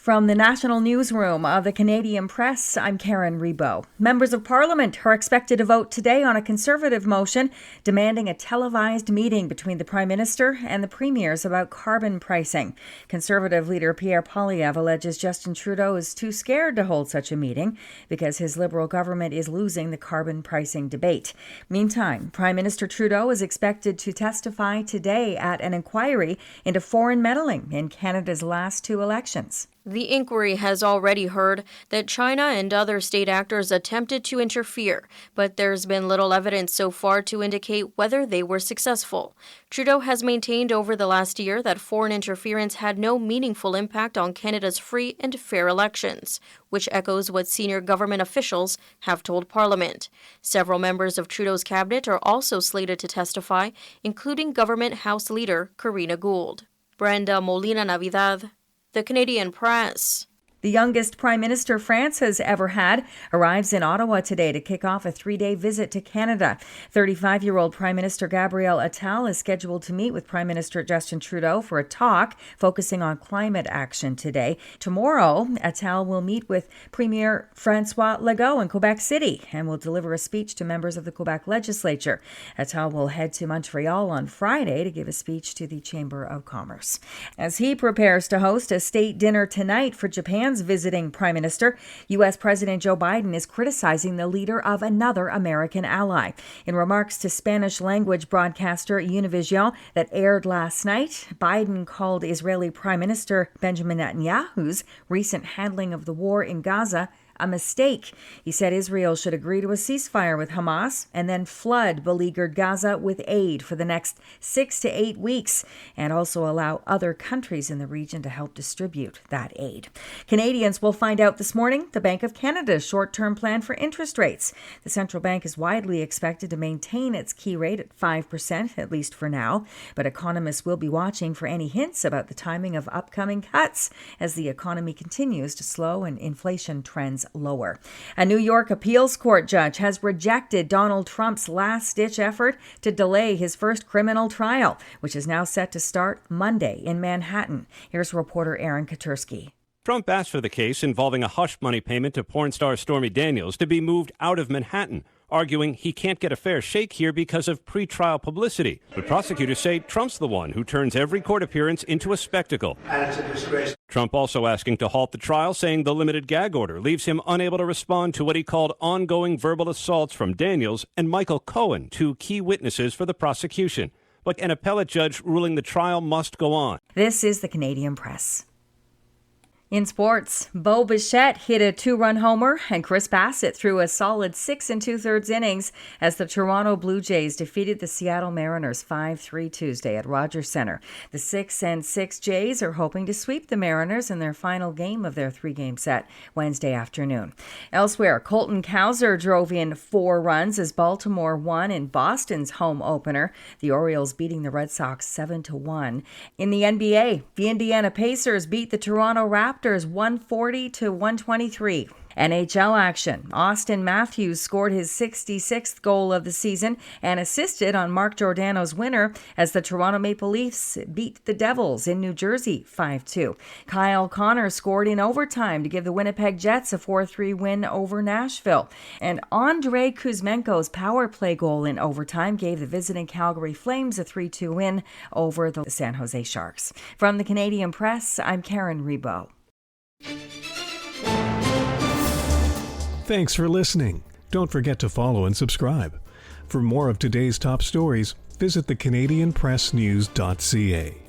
From the National Newsroom of the Canadian Press, I'm Karen Rebo. Members of Parliament are expected to vote today on a Conservative motion demanding a televised meeting between the Prime Minister and the Premiers about carbon pricing. Conservative leader Pierre Poilievre alleges Justin Trudeau is too scared to hold such a meeting because his Liberal government is losing the carbon pricing debate. Meantime, Prime Minister Trudeau is expected to testify today at an inquiry into foreign meddling in Canada's last two elections. The inquiry has already heard that China and other state actors attempted to interfere, but there's been little evidence so far to indicate whether they were successful. Trudeau has maintained over the last year that foreign interference had no meaningful impact on Canada's free and fair elections, which echoes what senior government officials have told Parliament. Several members of Trudeau's cabinet are also slated to testify, including Government House Leader Karina Gould. Brenda Molina Navidad, The Canadian Press. The youngest Prime Minister France has ever had arrives in Ottawa today to kick off a 3-day visit to Canada. 35-year-old Prime Minister Gabriel Attal is scheduled to meet with Prime Minister Justin Trudeau for a talk focusing on climate action today. Tomorrow, Attal will meet with Premier François Legault in Quebec City and will deliver a speech to members of the Quebec legislature. Attal will head to Montreal on Friday to give a speech to the Chamber of Commerce. As he prepares to host a state dinner tonight for Japan's visiting Prime Minister, U.S. President Joe Biden is criticizing the leader of another American ally. In remarks to Spanish-language broadcaster Univision that aired last night, Biden called Israeli Prime Minister Benjamin Netanyahu's recent handling of the war in Gaza a mistake. He said Israel should agree to a ceasefire with Hamas and then flood beleaguered Gaza with aid for the next 6 to 8 weeks and also allow other countries in the region to help distribute that aid. Canadians will find out this morning the Bank of Canada's short-term plan for interest rates. The central bank is widely expected to maintain its key rate at 5%, at least for now, but economists will be watching for any hints about the timing of upcoming cuts as the economy continues to slow and inflation trends lower. A New York appeals court judge has rejected Donald Trump's last-ditch effort to delay his first criminal trial, which is now set to start Monday in Manhattan. Here's reporter Aaron Katursky. Trump asked for the case involving a hush money payment to porn star Stormy Daniels to be moved out of Manhattan, arguing he can't get a fair shake here because of pre-trial publicity. But prosecutors say Trump's the one who turns every court appearance into a spectacle. And it's a disgrace. Trump also asking to halt the trial, saying the limited gag order leaves him unable to respond to what he called ongoing verbal assaults from Daniels and Michael Cohen, two key witnesses for the prosecution. But an appellate judge ruling the trial must go on. This is the Canadian Press. In sports, Bo Bichette hit a 2-run homer and Chris Bassett threw a solid 6 2/3 innings as the Toronto Blue Jays defeated the Seattle Mariners 5-3 Tuesday at Rogers Centre. The 6-6 Jays are hoping to sweep the Mariners in their final game of their 3-game set Wednesday afternoon. Elsewhere, Colton Cowser drove in 4 runs as Baltimore won in Boston's home opener, the Orioles beating the Red Sox 7-1. In the NBA, the Indiana Pacers beat the Toronto Raptors 140-123. NHL action. Austin Matthews scored his 66th goal of the season and assisted on Mark Giordano's winner as the Toronto Maple Leafs beat the Devils in New Jersey 5-2. Kyle Connor scored in overtime to give the Winnipeg Jets a 4-3 win over Nashville. And Andrei Kuzmenko's power play goal in overtime gave the visiting Calgary Flames a 3-2 win over the San Jose Sharks. From the Canadian Press, I'm Karen Rebo. Thanks for listening. Don't forget to follow and subscribe. For more of today's top stories, visit thecanadianpressnews.ca.